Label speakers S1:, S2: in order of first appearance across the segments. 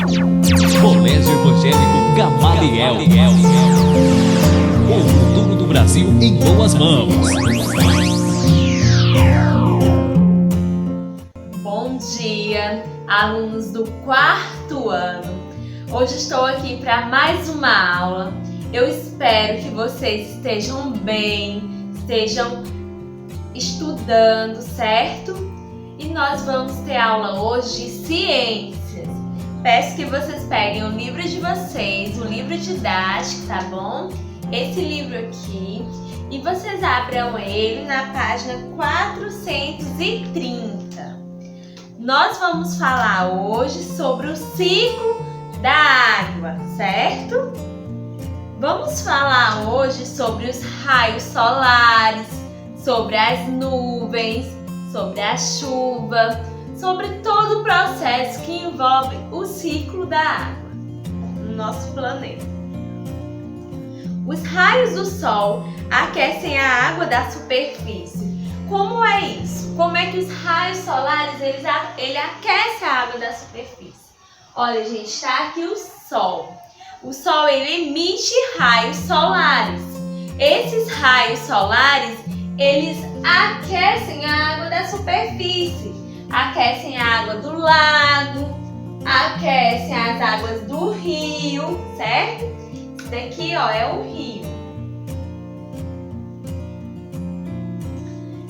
S1: Colégio Evangélico Gamaliel. O futuro do Brasil em boas mãos.
S2: Bom dia, alunos do 4º ano. Hoje estou aqui para mais uma aula. Eu espero que vocês estejam bem, estejam estudando, certo? E nós vamos ter aula hoje de ciências. Peço que vocês peguem o livro de vocês, o livro didático, tá bom? Esse livro aqui. E vocês abram ele na página 430. Nós vamos falar hoje sobre o ciclo da água, certo? Vamos falar hoje sobre os raios solares, sobre as nuvens, sobre a chuva, sobre todo o processo que envolve o ciclo da água no nosso planeta. Os raios do sol aquecem a água da superfície. Como é isso? Como é que os raios solares ele aquece a água da superfície? Olha, gente, está aqui o sol. O sol ele emite raios solares. Esses raios solares eles aquecem a água da superfície, aquecem a água do lago, aquecem as águas do rio, certo? Isso daqui, ó, é o rio.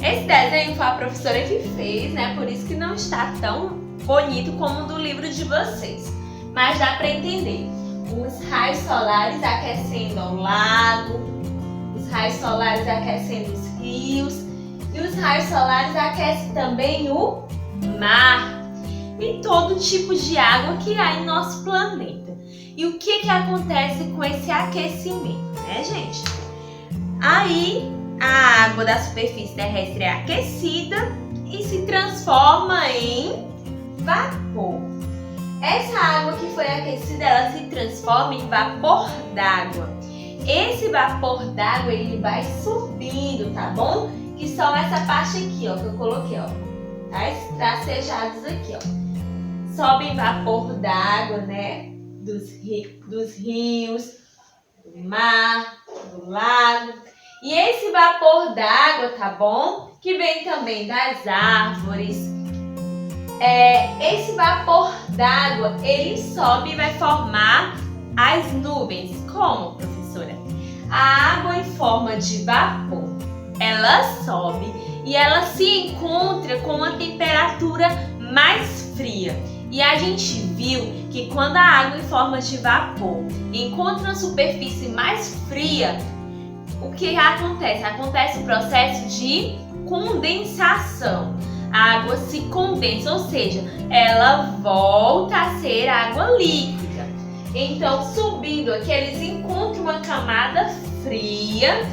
S2: Esse desenho foi a professora que fez, né? Por isso que não está tão bonito como o do livro de vocês. Mas dá para entender. Os raios solares aquecendo o lago, os raios solares aquecendo os rios e os raios solares aquecem também o mar e todo tipo de água que há em nosso planeta. E o que acontece com esse aquecimento, né, gente? Aí a água da superfície terrestre é aquecida e se transforma em vapor. Essa água que foi aquecida, ela se transforma em vapor d'água. Esse vapor d'água, ele vai subindo, tá bom? Que são essa parte aqui, ó, que eu coloquei, ó. Tá? Tracejados aqui, ó. Sobe vapor d'água, né? Dos rios, do mar, do lago. E esse vapor d'água, tá bom? Que vem também das árvores. Esse vapor d'água, ele sobe e vai formar as nuvens. Como, professora? A água em forma de vapor, ela sobe e ela se encontra com uma temperatura mais fria. E a gente viu que quando a água em forma de vapor encontra uma superfície mais fria, o que acontece? Acontece o processo de condensação. A água se condensa, ou seja, ela volta a ser água líquida. Então, subindo aqui, eles encontram uma camada fria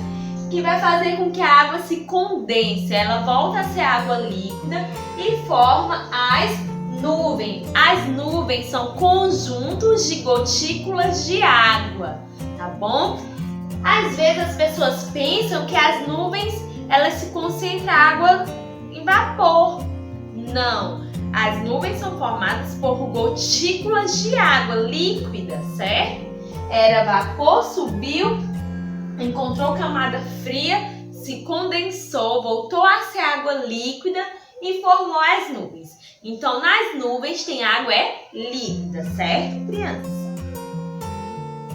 S2: que vai fazer com que a água se condense. Ela volta a ser água líquida e forma as nuvens. As nuvens são conjuntos de gotículas de água, tá bom? Às vezes as pessoas pensam que as nuvens, elas se concentram água em vapor. Não, as nuvens são formadas por gotículas de água líquida, certo? Era vapor, subiu, encontrou camada fria, se condensou, voltou a ser água líquida e formou as nuvens. Então, nas nuvens tem água líquida, certo, crianças?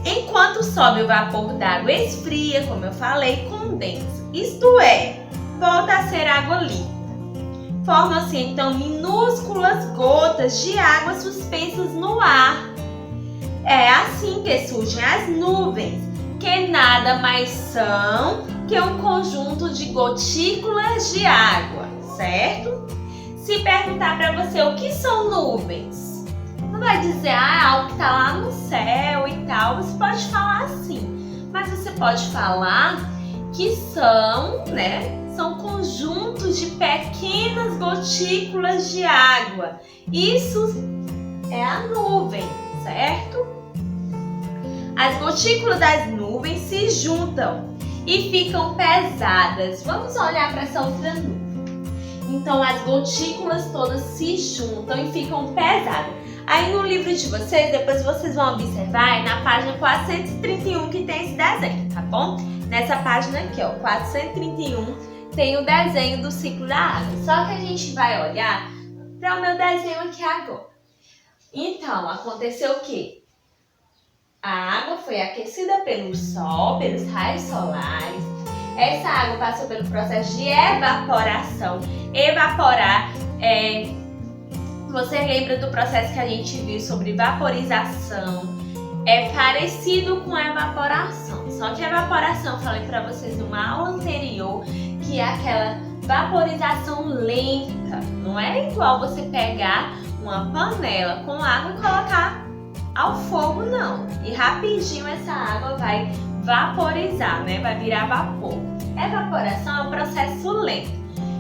S2: Enquanto sobe o vapor d'água, esfria, como eu falei, condensa. Isto é, volta a ser água líquida. Formam-se então minúsculas gotas de água suspensas no ar. É assim que surgem as nuvens, que nada mais são que um conjunto de gotículas de água, certo? Se perguntar para você o que são nuvens, não vai dizer algo que está lá no céu e tal. Você pode falar assim, mas você pode falar que são, né? São conjuntos de pequenas gotículas de água. Isso é a nuvem, certo? As gotículas das nuvens se juntam e ficam pesadas. Vamos olhar para essa outra nuvem. Então, as gotículas todas se juntam e ficam pesadas. Aí no livro de vocês, depois vocês vão observar, é na página 431 que tem esse desenho, tá bom? Nessa página aqui, ó, 431, tem o desenho do ciclo da água. Só que a gente vai olhar para o meu desenho aqui agora. Então, aconteceu o quê? A água foi aquecida pelo sol, pelos raios solares. Essa água passou pelo processo de evaporação. Evaporar você lembra do processo que a gente viu sobre vaporização? É parecido com a evaporação. Só que a evaporação, eu falei para vocês numa aula anterior, que é aquela vaporização lenta. Não é igual você pegar uma panela com água e colocar ao fogo, não. E rapidinho essa água vai vaporizar, né? Vai virar vapor. Evaporação é um processo lento.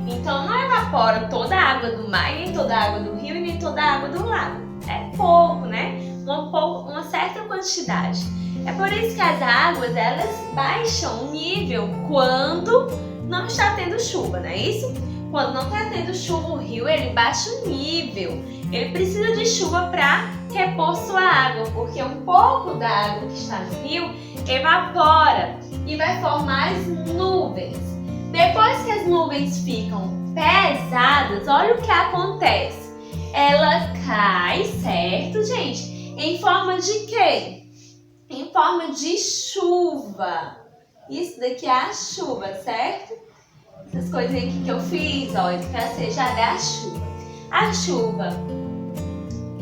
S2: Então não evapora toda a água do mar, nem toda a água do rio e nem toda a água do lago. É pouco, né? Uma certa quantidade. É por isso que as águas, elas baixam o nível quando não está tendo chuva, não é isso? Quando não está tendo chuva, o rio ele baixa o nível. Ele precisa de chuva para repor sua água, porque um pouco da água que está no rio evapora e vai formar as nuvens. Depois que as nuvens ficam pesadas, olha o que acontece. Ela cai, certo, gente? Em forma de quê? Em forma de chuva. Isso daqui é a chuva, certo? Essas coisinhas aqui que eu fiz, ó, isso pra ser já da chuva. A chuva,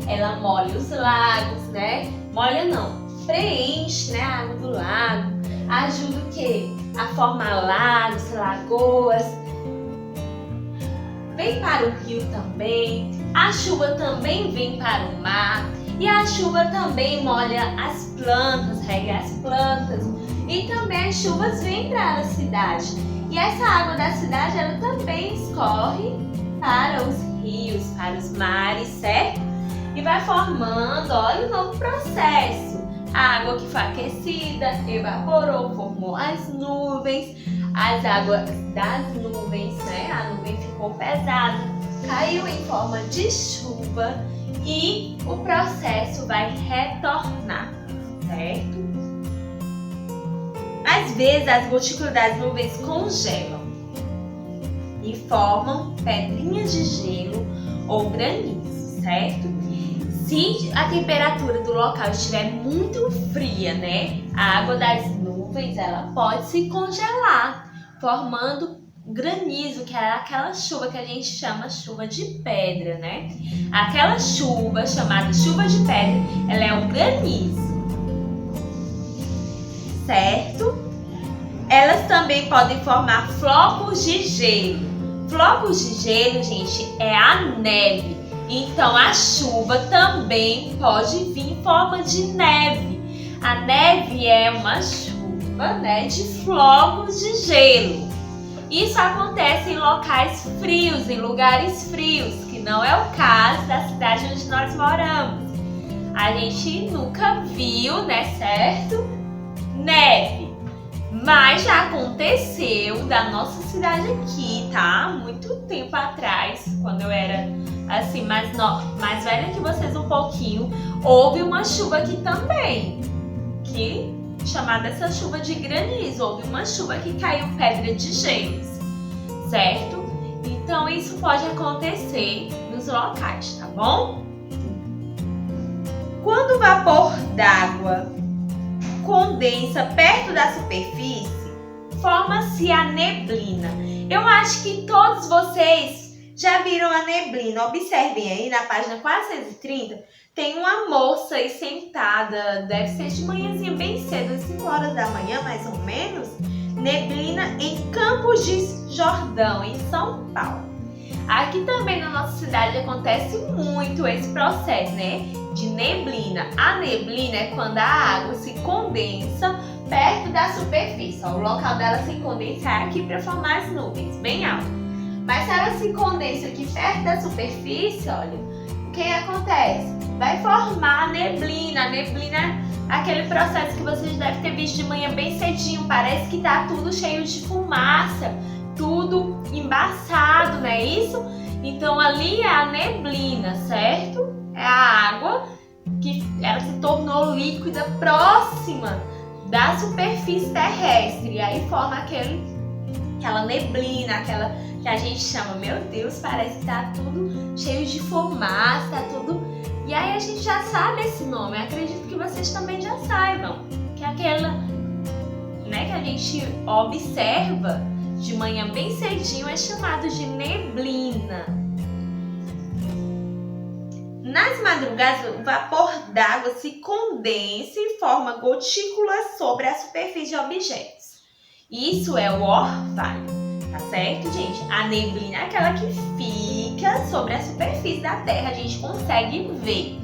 S2: ela molha os lagos, né? Molha não, preenche, né, a água do lago. Ajuda o quê? A formar lagos, lagoas. Vem para o rio também. A chuva também vem para o mar. E a chuva também molha as plantas, rega as plantas. E também as chuvas vêm para a cidade. E essa água da cidade, ela também escorre para os rios, para os mares, certo? E vai formando, olha o novo processo. A água que foi aquecida, evaporou, formou as nuvens. As águas das nuvens, né? A nuvem ficou pesada, caiu em forma de chuva e o processo vai retornar, certo? Às vezes as gotículas das nuvens congelam e formam pedrinhas de gelo ou granizo, certo? Se a temperatura do local estiver muito fria, né, a água das nuvens ela pode se congelar, formando granizo, que é aquela chuva que a gente chama chuva de pedra, né? Aquela chuva chamada chuva de pedra, ela é um granizo, certo? Elas também podem formar flocos de gelo. Flocos de gelo, gente, é a neve. Então a chuva também pode vir em forma de neve. A neve é uma chuva, né, de flocos de gelo. Isso acontece em locais frios, em lugares frios, que não é o caso da cidade onde nós moramos. A gente nunca viu, né, certo? Neve. Mas já aconteceu da nossa cidade aqui, tá? Muito tempo atrás, quando eu era assim mais velha que vocês um pouquinho, houve uma chuva aqui também, que chamada essa chuva de granizo. Houve uma chuva que caiu pedra de gelos, certo? Então isso pode acontecer nos locais, tá bom? Quando o vapor d'água condensa perto da superfície, forma-se a neblina. Eu acho que todos vocês já viram a neblina. Observem aí na página 430, tem uma moça aí sentada, deve ser de manhãzinha bem cedo, às 5 horas da manhã mais ou menos. Neblina em Campos de Jordão, em São Paulo. Aqui também na nossa cidade acontece muito esse processo, né, de neblina. A neblina é quando a água se condensa perto da superfície. Ó, o local dela se condensa é aqui para formar as nuvens, bem alto. Mas se ela se condensa aqui perto da superfície, olha, o que acontece? Vai formar a neblina. A neblina é aquele processo que vocês devem ter visto de manhã bem cedinho. Parece que tá tudo cheio de fumaça, tudo embaçado, não é isso? Então ali é a neblina, certo? É a água que ela se tornou líquida próxima da superfície terrestre. E aí forma aquela neblina, aquela que a gente chama, meu Deus, parece que tá tudo cheio de fumaça, tá tudo... E aí a gente já sabe esse nome, eu acredito que vocês também já saibam. Que é aquela, né, que a gente observa de manhã bem cedinho é chamado de neblina. Nas madrugadas, o vapor d'água se condensa e forma gotículas sobre a superfície de objetos. Isso é o orvalho, tá certo, gente? A neblina é aquela que fica sobre a superfície da Terra, a gente consegue ver.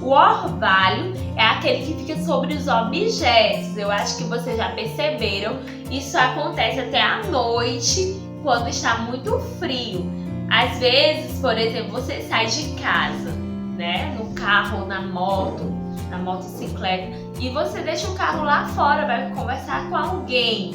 S2: O orvalho é aquele que fica sobre os objetos. Eu acho que vocês já perceberam. Isso acontece até à noite, quando está muito frio. Às vezes, por exemplo, você sai de casa, né, no carro ou na moto, na motocicleta, e você deixa o carro lá fora, vai conversar com alguém.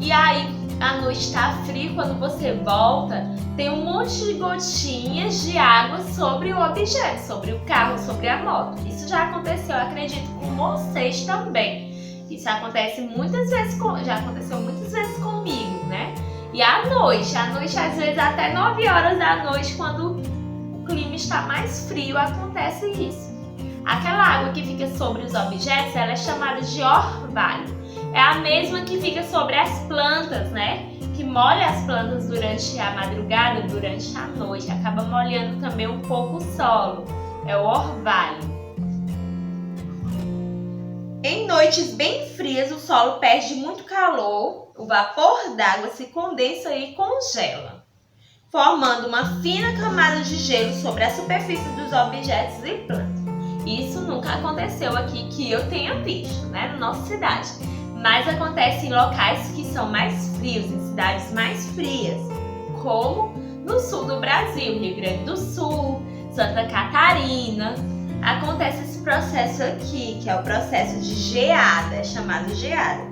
S2: E aí, à noite está frio, quando você volta, tem um monte de gotinhas de água sobre o objeto, sobre o carro, sobre a moto. Isso já aconteceu, eu acredito, com vocês também. Isso acontece muitas vezes, já aconteceu muitas vezes comigo, né? E à noite, às vezes até 9 horas da noite, quando o clima está mais frio, acontece isso. Aquela água que fica sobre os objetos, ela é chamada de orvalho. É a mesma que fica sobre as plantas, né? Que molha as plantas durante a madrugada, durante a noite. Acaba molhando também um pouco o solo. É o orvalho. Em noites bem frias, o solo perde muito calor. O vapor d'água se condensa e congela, formando uma fina camada de gelo sobre a superfície dos objetos e plantas. Isso nunca aconteceu aqui que eu tenha visto, né? Na nossa cidade. Mas acontece em locais que são mais frios, em cidades mais frias, como no sul do Brasil, Rio Grande do Sul, Santa Catarina. Acontece esse processo aqui, que é o processo de geada, é chamado geada.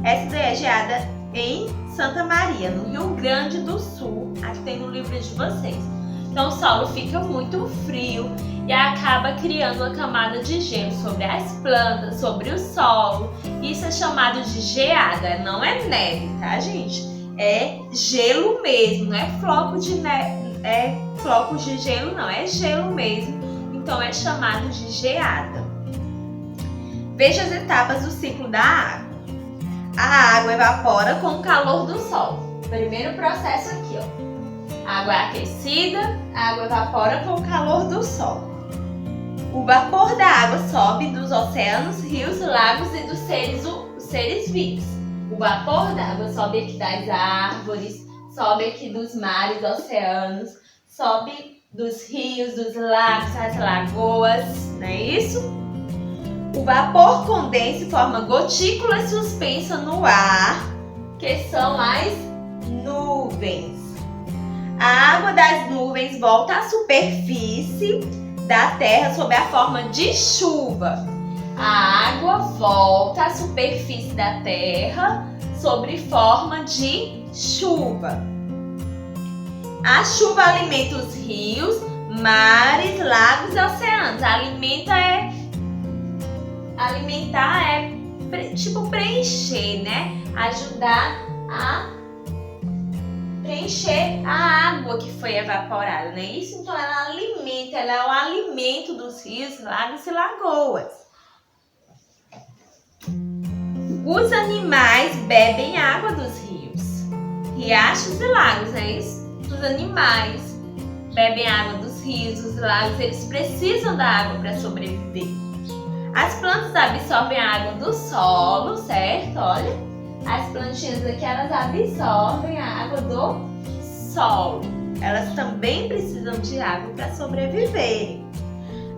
S2: Essa daí é geada em Santa Maria, no Rio Grande do Sul, aqui tem no livro de vocês. Então o solo fica muito frio e acaba criando uma camada de gelo sobre as plantas, sobre o solo. Isso é chamado de geada, não é neve, tá, gente? É gelo mesmo, não é floco de neve, é flocos de gelo, não, é gelo mesmo. Então é chamado de geada. Veja as etapas do ciclo da água. A água evapora com o calor do sol. Primeiro processo aqui, ó. A água é aquecida, a água evapora com o calor do sol. O vapor da água sobe dos oceanos, rios, lagos e dos seres vivos. O vapor da água sobe aqui das árvores, sobe aqui dos mares, oceanos, sobe dos rios, dos lagos, das lagoas, não é isso? O vapor condensa e forma gotículas suspensas no ar, que são as nuvens. A água das nuvens volta à superfície da terra sob a forma de chuva. A água volta à superfície da terra sob forma de chuva. A chuva alimenta os rios, mares, lagos e oceanos. Alimentar é tipo preencher, né? Ajudar a preencher a água que foi evaporada, não é isso? Então ela alimenta, ela é o alimento dos rios, lagos e lagoas. Os animais bebem água dos rios, riachos e lagos, não é isso? Os animais bebem água dos rios, dos lagos, eles precisam da água para sobreviver. As plantas absorvem a água do solo, certo? Olha, as plantinhas aqui, elas absorvem a água do solo. Elas também precisam de água para sobreviver.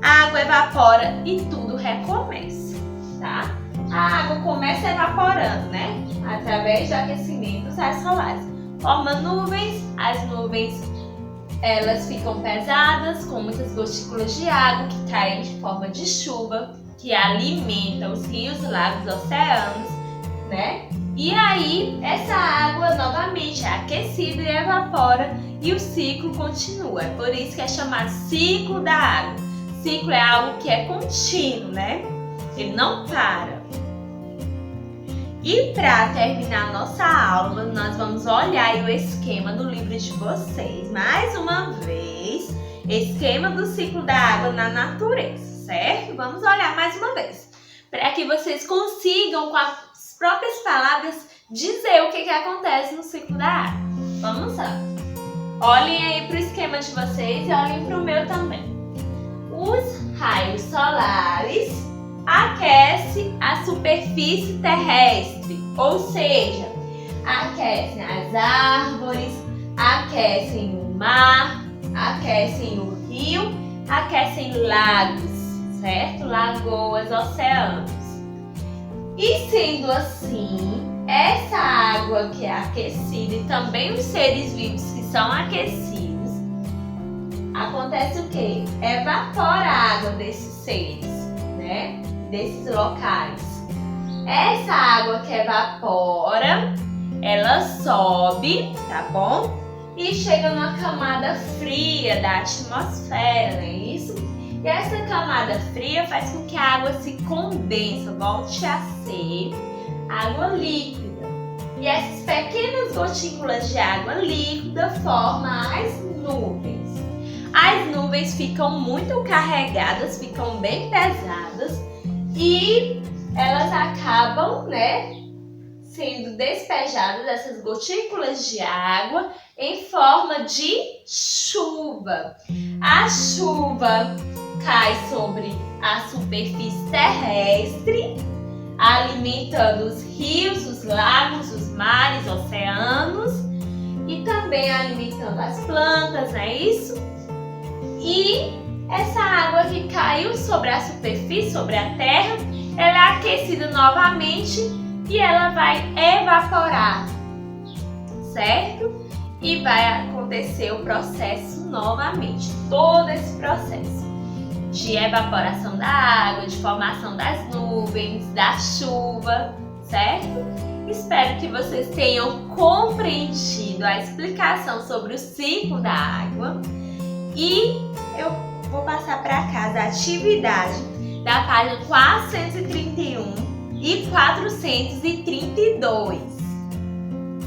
S2: A água evapora e tudo recomeça, tá? A água começa evaporando, né? Através do aquecimento dos raios solares. Forma nuvens, as nuvens elas ficam pesadas, com muitas gotículas de água que caem de forma de chuva, que alimenta os rios, lagos, oceanos, né? E aí, essa água novamente é aquecida e evapora e o ciclo continua. É por isso que é chamado ciclo da água. ciclo é algo que é contínuo, né? Ele não para. E para terminar nossa aula, nós vamos olhar aí o esquema do livro de vocês. Mais uma vez, esquema do ciclo da água na natureza, certo? Vamos olhar mais uma vez, para que vocês consigam, com as próprias palavras, dizer o que acontece no ciclo da água. Vamos lá. Olhem aí para o esquema de vocês e olhem para o meu também. Os raios solares aquecem a superfície terrestre, ou seja, aquecem as árvores, aquecem o mar, aquecem o rio, aquecem lagos, certo? Lagoas, oceanos. E sendo assim, essa água que é aquecida e também os seres vivos que são aquecidos, acontece o quê? Evapora a água desses seres, né? Desses locais. Essa água que evapora, ela sobe, tá bom? E chega numa camada fria da atmosfera, não é isso? E essa camada fria faz com que a água se condense, volte a ser água líquida. E essas pequenas gotículas de água líquida formam as nuvens. As nuvens ficam muito carregadas, ficam bem pesadas e elas acabam, né, sendo despejadas, essas gotículas de água, em forma de chuva. A chuva cai sobre a superfície terrestre, alimentando os rios, os lagos, os mares, oceanos e também alimentando as plantas, não é isso? E essa água que caiu sobre a superfície, sobre a terra, ela é aquecida novamente e ela vai evaporar, certo? E vai acontecer o processo novamente, todo esse processo de evaporação da água, de formação das nuvens, da chuva, certo? Espero que vocês tenham compreendido a explicação sobre o ciclo da água e eu vou passar para casa a atividade da página 431 e 432.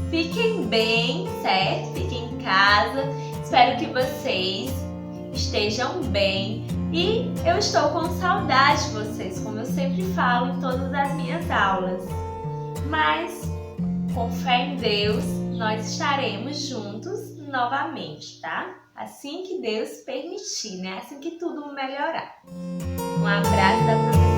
S2: Fiquem bem, certo? Fiquem em casa. Espero que vocês estejam bem. E eu estou com saudade de vocês, como eu sempre falo em todas as minhas aulas. Mas, com fé em Deus, nós estaremos juntos novamente, tá? Assim que Deus permitir, né? Assim que tudo melhorar. Um abraço da professora.